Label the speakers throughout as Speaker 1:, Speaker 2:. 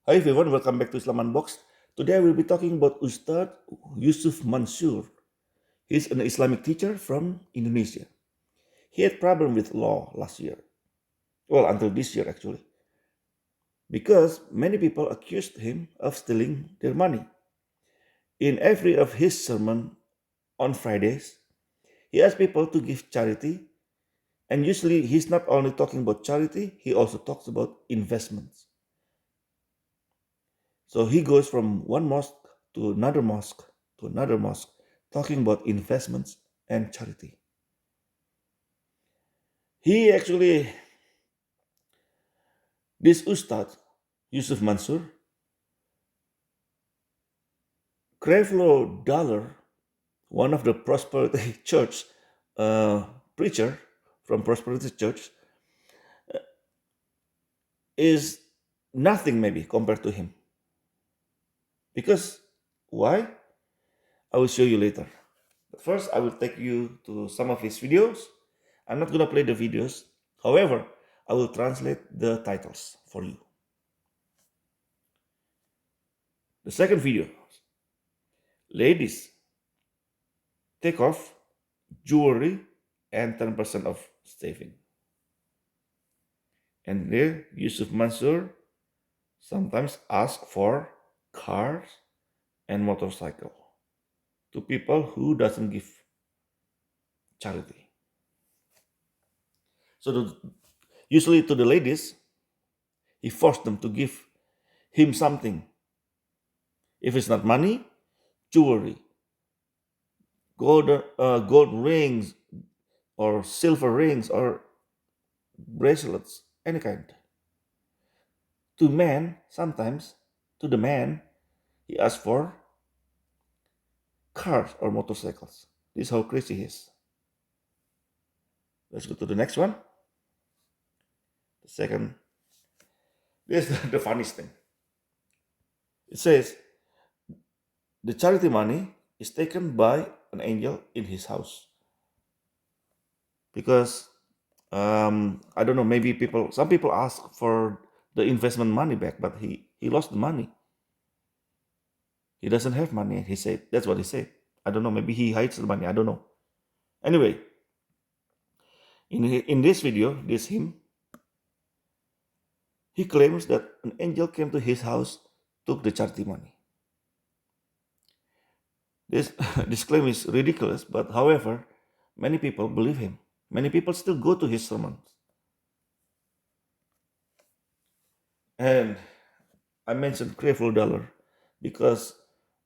Speaker 1: Hi everyone, welcome back to Islam Unboxed. Today I will be talking about Ustad Yusuf Mansur. He's an Islamic teacher from Indonesia. He had problem with law last year. Well, until this year actually. Because many people accused him of stealing their money. In every of his sermon on Fridays, he asked people to give charity. And usually he's not only talking about charity, he also talks about investments. So he goes from one mosque to another mosque to another mosque, talking about investments and charity. He actually, this Ustad, Yusuf Mansur, Creflo Dollar, one of the Prosperity Church preacher from Prosperity Church, is nothing maybe compared to him. Because why? I will show you later. But first, I will take you to some of his videos. I'm not going to play the videos. However, I will translate the titles for you. The second video, ladies, take off jewelry and 10% of saving. And there, Yusuf Mansur sometimes ask for cars and motorcycle to people who doesn't give charity. So usually to the ladies, he forced them to give him something. If it's not money, jewelry, gold rings or silver rings or bracelets, any kind. To men, sometimes, to the man, he asks for cars or motorcycles. This is how crazy he is. Let's go to the next one. The second, this is the funniest thing. It says, the charity money is taken by an angel in his house. Because, I don't know, maybe some people ask for the investment money back, but he lost the money. He doesn't have money, he said. That's what he said. I don't know, maybe he hides the money, I don't know. Anyway, in this video, this him, he claims that an angel came to his house, took the charity money. This, this claim is ridiculous, but however, many people believe him. Many people still go to his sermons. And I mentioned Creflo Dollar because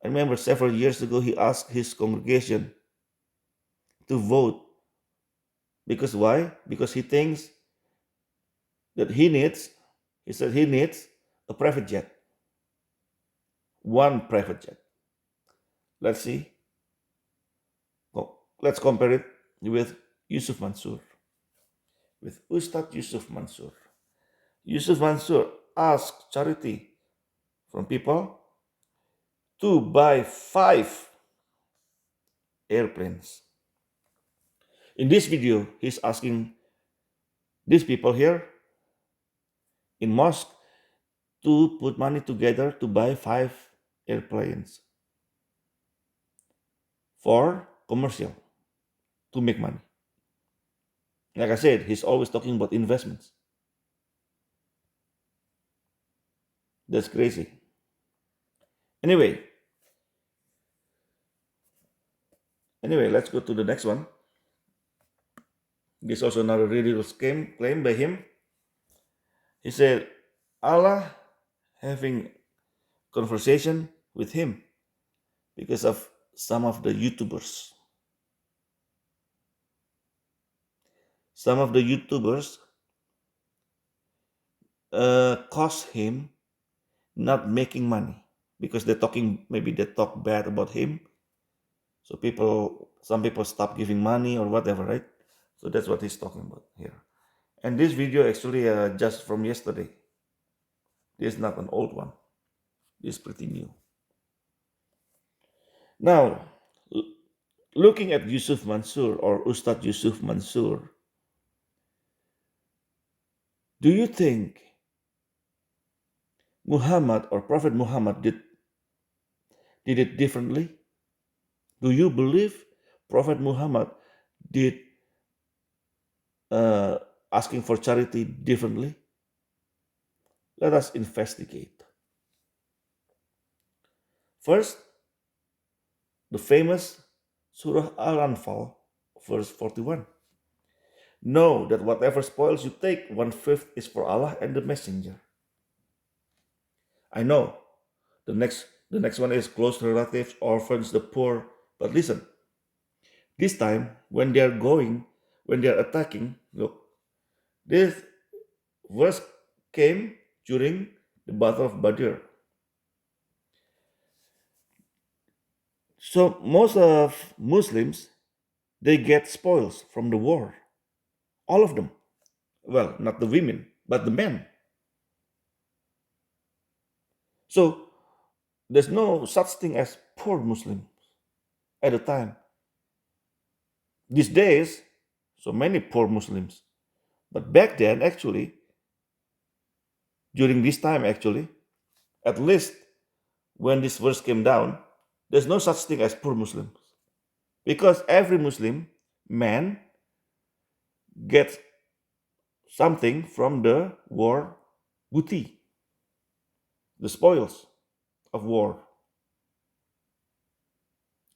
Speaker 1: I remember several years ago he asked his congregation to vote. Because why? Because he thinks that he said he needs a private jet. One private jet. Let's see. Let's compare it with Yusuf Mansur. With Ustad Yusuf Mansur. Yusuf Mansur asked charity from people to buy 5 airplanes. In this video, he's asking these people here in mosque to put money together to buy 5 airplanes for commercial, to make money. Like I said, he's always talking about investments. That's crazy. Anyway, let's go to the next one. This is also another ridiculous claim by him. He said, Allah having conversation with him because of some of the YouTubers. Some of the YouTubers cost him not making money because maybe they talk bad about him. So some people stop giving money or whatever, right? So that's what he's talking about here. And this video actually just from yesterday. This is not an old one. This is pretty new. Now, looking at Yusuf Mansur or Ustad Yusuf Mansur, do you think Muhammad or Prophet Muhammad did it differently? Do you believe Prophet Muhammad did uh, asking for charity differently? Let us investigate. First, the famous Surah Al-Anfal, verse 41. Know that whatever spoils you take, one-fifth is for Allah and the Messenger. I know the next one is close relatives, orphans, the poor. But listen, this time when they are attacking, look, this verse came during the Battle of Badr. So most of Muslims, they get spoils from the war. All of them. Well, not the women, but the men. So there's no such thing as poor Muslims at the time. These days, so many poor Muslims. But back then, actually, during this time, actually, at least when this verse came down, there's no such thing as poor Muslims. Because every Muslim man gets something from the war booty, the spoils of war,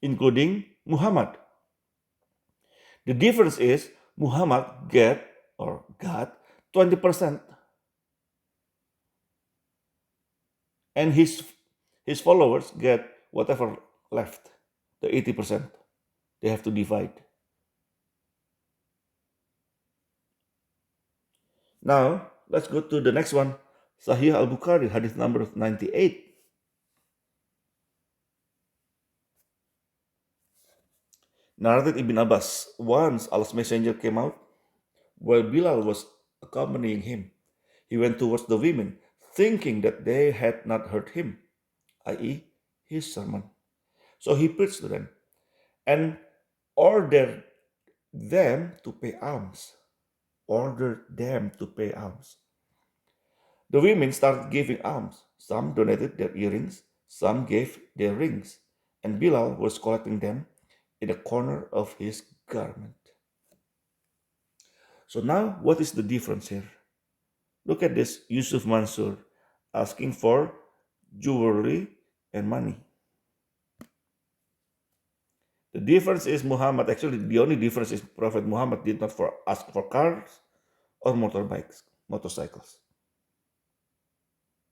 Speaker 1: including Muhammad. The difference is Muhammad got 20%, and his followers get whatever left, the 80%. They have to divide. Now, let's go to the next one. Sahih al-Bukhari, hadith number 98. Narrated Ibn Abbas, once Allah's messenger came out while Bilal was accompanying him. He went towards the women, thinking that they had not heard him, i.e., his sermon. So he preached to them and ordered them to pay alms. Ordered them to pay alms. The women started giving alms. Some donated their earrings, some gave their rings, and Bilal was collecting them in a corner of his garment. So now, what is the difference here? Look at this Yusuf Mansur asking for jewelry and money. The difference is Muhammad, actually, the only difference is Prophet Muhammad did not ask for cars or motorcycles.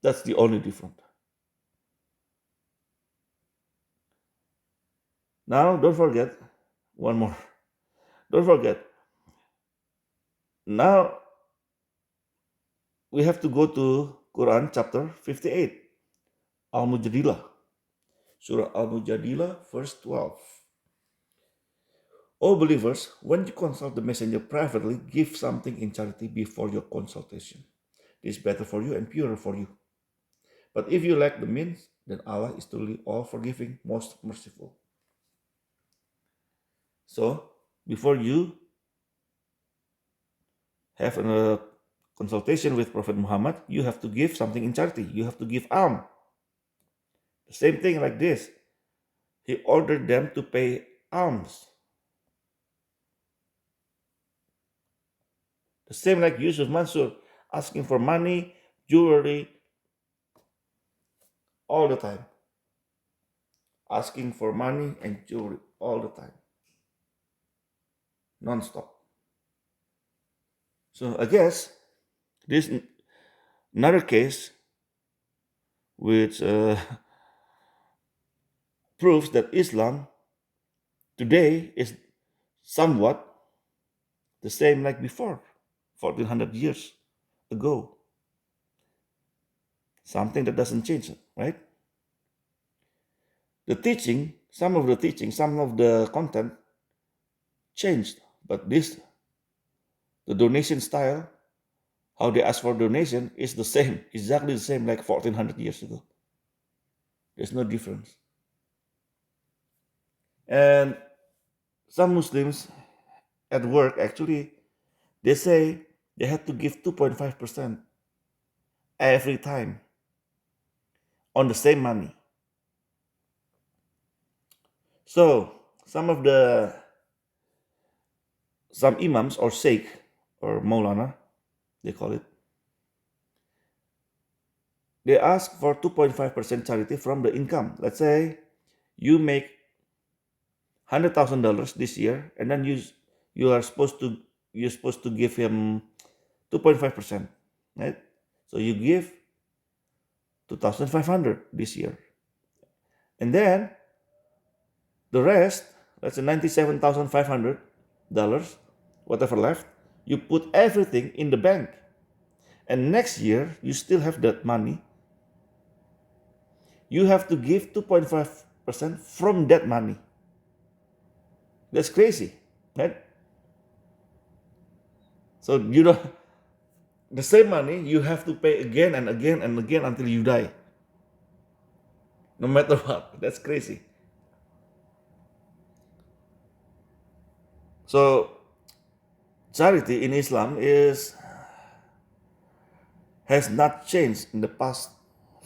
Speaker 1: That's the only difference. Now, don't forget one more. Don't forget. Now, we have to go to Quran chapter 58, Al-Mujadilah. Surah Al-Mujadilah, verse 12. O believers, when you consult the messenger privately, give something in charity before your consultation. This is better for you and purer for you. But if you lack the means, then Allah is truly all forgiving, most merciful. So, before you have a consultation with Prophet Muhammad, you have to give something in charity. You have to give alms. The same thing like this. He ordered them to pay alms. The same like Yusuf Mansur, asking for money, jewelry, all the time. Asking for money and jewelry all the time. Non-stop. So I guess this another case which proves that Islam today is somewhat the same like before, 1400 years ago. Something that doesn't change, right? The teaching, some of the content changed, but the donation style, how they ask for donation is the same, exactly the same like 1400 years ago. There's no difference. And some Muslims at work actually, they say they had to give 2.5% every time on the same money. So some imams or sheikh or maulana, they call it, they ask for 2.5% charity from the income. Let's say you make $100,000 this year, and then you're supposed to give him 2.5%, right? So you give 2,500 this year, and then the rest, let's say $97,500, whatever left, you put everything in the bank, and next year you still have that money. You have to give 2.5% from that money. That's crazy, right? So the same money you have to pay again and again and again until you die, no matter what. That's crazy. So charity in Islam has not changed in the past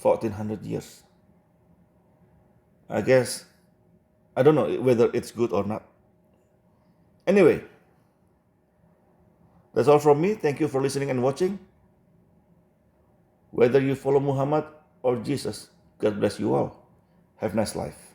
Speaker 1: 1400 years. I guess, I don't know whether it's good or not. Anyway, that's all from me. Thank you for listening and watching. Whether you follow Muhammad or Jesus, God bless you all. Have a nice life.